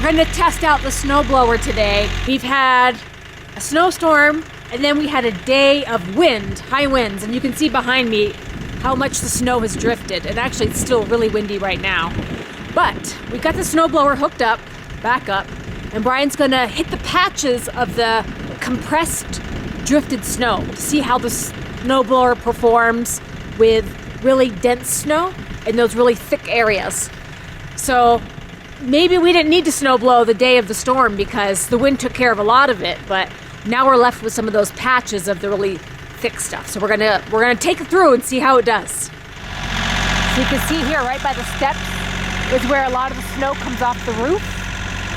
going to test out the snowblower today. We've had a snowstorm and then we had a day of wind, high winds, and you can see behind me how much the snow has drifted. And actually it's still really windy right now. But we got the snowblower hooked up, back up, and Brian's gonna hit the patches of the compressed drifted snow to see how the snowblower performs with really dense snow in those really thick areas. So maybe we didn't need to snowblow the day of the storm because the wind took care of a lot of it, but now we're left with some of those patches of the really thick stuff. So we're gonna take it through and see how it does. So you can see here right by the steps is where a lot of the snow comes off the roof,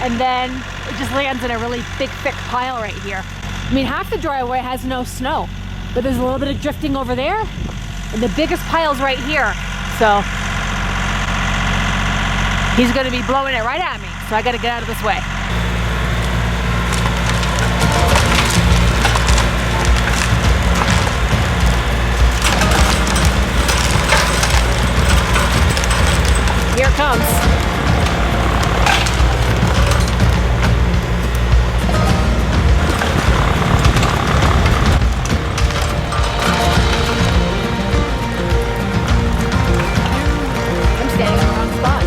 and then it just lands in a really big thick pile right here. I mean, half the driveway has no snow, but there's a little bit of drifting over there, and the biggest pile's right here. So he's gonna be blowing it right at me, so I gotta get out of this way. Here it comes. I'm standing in the wrong spot.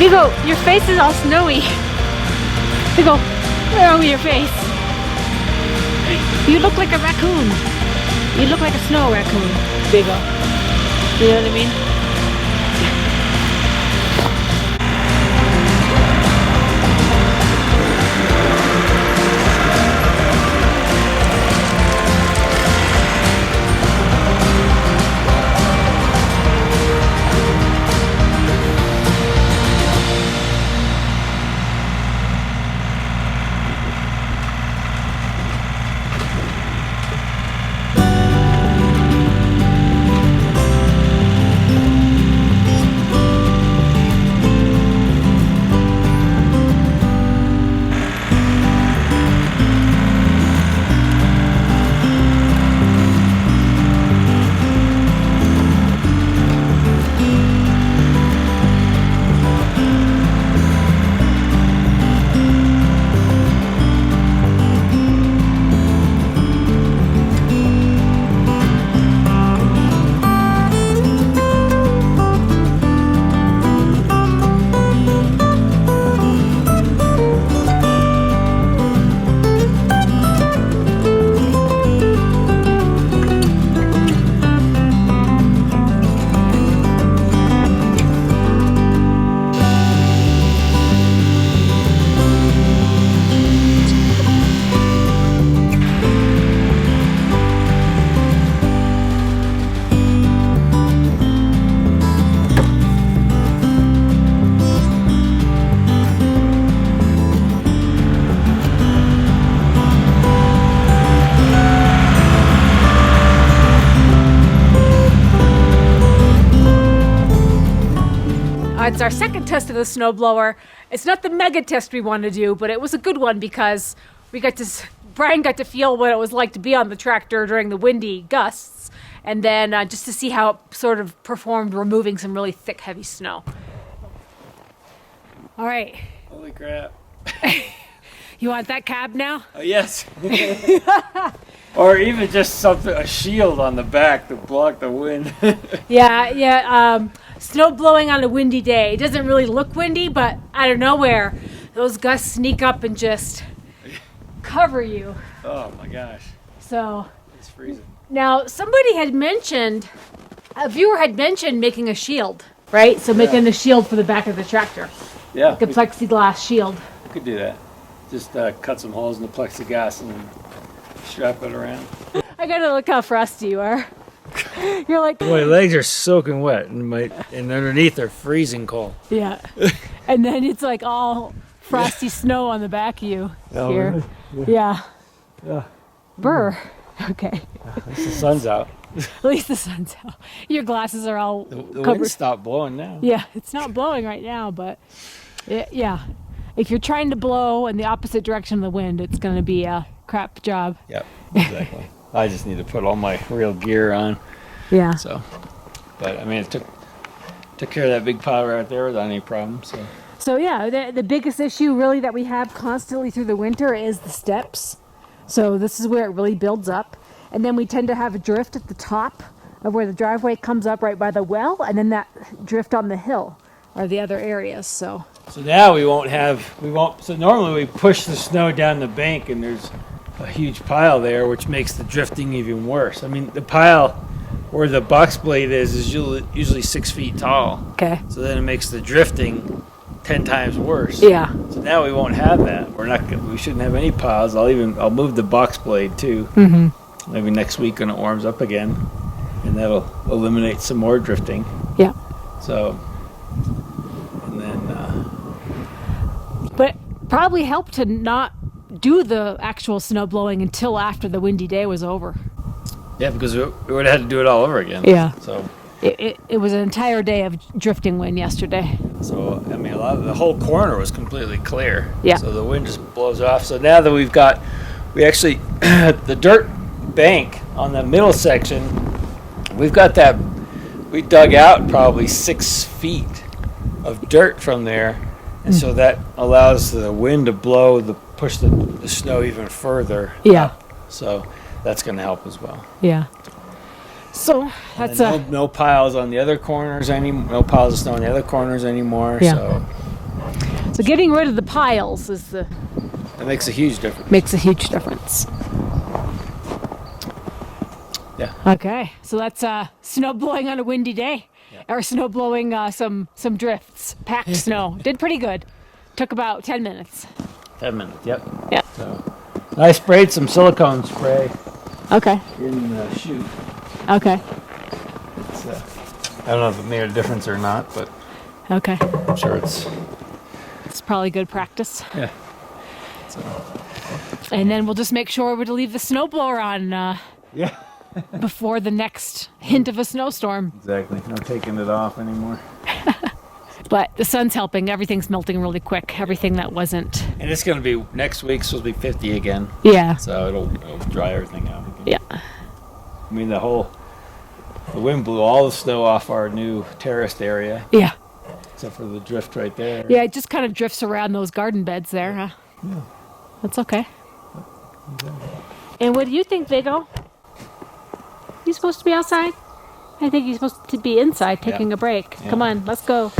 Hugo, your face is all snowy. Hugo, where are your face? You look like a raccoon. You look like a snow raccoon, Hugo. You know what I mean? it's our second test of the snowblower. It's not the mega test we want to do, but it was a good one because Brian got to feel what it was like to be on the tractor during the windy gusts, and then just to see how it sort of performed removing some really thick, heavy snow. All right. Holy crap. You want that cab now? Oh, yes. Or even just a shield on the back to block the wind. Yeah. Snow blowing on a windy day. It doesn't really look windy, but out of nowhere, those gusts sneak up and just cover you. Oh my gosh. So it's freezing. Now, a viewer had mentioned making a shield, right? So making a shield for the back of the tractor. Yeah. Like a plexiglass shield. We could do that. Just cut some holes in the plexiglass and strap it around. I gotta look how frosty you are. You're like... My legs are soaking wet and underneath they're freezing cold. Yeah. And then it's like all frosty snow on the back of you here. Really? Yeah. Brr. Okay. At least the sun's out. At least the sun's out. Your glasses are all The covered. wind stopped blowing now. Yeah, it's not blowing right now, but yeah. If you're trying to blow in the opposite direction of the wind, it's going to be a crap job. Yep, exactly. I just need to put all my real gear on. Yeah. So, but I mean, it took care of that big pile right there without any problem. So yeah, the biggest issue really that we have constantly through the winter is the steps. So this is where it really builds up. And then we tend to have a drift at the top of where the driveway comes up right by the well, and then that drift on the hill are the other areas. So now so normally we push the snow down the bank and there's a huge pile there, which makes the drifting even worse. I mean, the pile where the box blade is usually 6 feet tall. Okay. So then it makes the drifting 10 times worse. Yeah. So now we won't have that. We shouldn't have any piles. I'll move the box blade too. Mm-hmm. Maybe next week when it warms up again, and that'll eliminate some more drifting. Yeah. So, and then. But probably helped to not do the actual snow blowing until after the windy day was over. Yeah, because we would have had to do it all over again. Yeah. So. It was an entire day of drifting wind yesterday. So, I mean, the whole corner was completely clear. Yeah. So the wind just blows off. So now that we actually, the dirt bank on the middle section, we dug out probably 6 feet of dirt from there. And so that allows the wind to push the snow even further. Yeah. Up. So that's going to help as well. Yeah. So that's no piles on the other corners no piles of snow on the other corners anymore. Yeah. So getting rid of the piles that makes a huge difference. Makes a huge difference. Yeah. Okay. So that's snow blowing on a windy day. Yeah. Or snow blowing some drifts, packed snow. Did pretty good. Took about 10 minutes. 10 minutes. Yep. Yeah. So I sprayed some silicone spray. Okay. In the chute. Okay. It's, I don't know if it made a difference or not, but okay. I'm sure it's probably good practice. Yeah. So. And then we'll just make sure we're to leave the snowblower on before the next hint of a snowstorm. Exactly. No taking it off anymore. But the sun's helping. Everything's melting really quick. Everything that wasn't. And it's going to be next week's supposed to be 50 again. Yeah. So it'll dry everything out again. Yeah. I mean, the wind blew all the snow off our new terraced area. Yeah. Except for the drift right there. Yeah, it just kind of drifts around those garden beds there, huh? Yeah. That's okay. Exactly. And what do you think, Vigo? He's supposed to be outside? I think he's supposed to be inside taking a break. Yeah. Come on, let's go.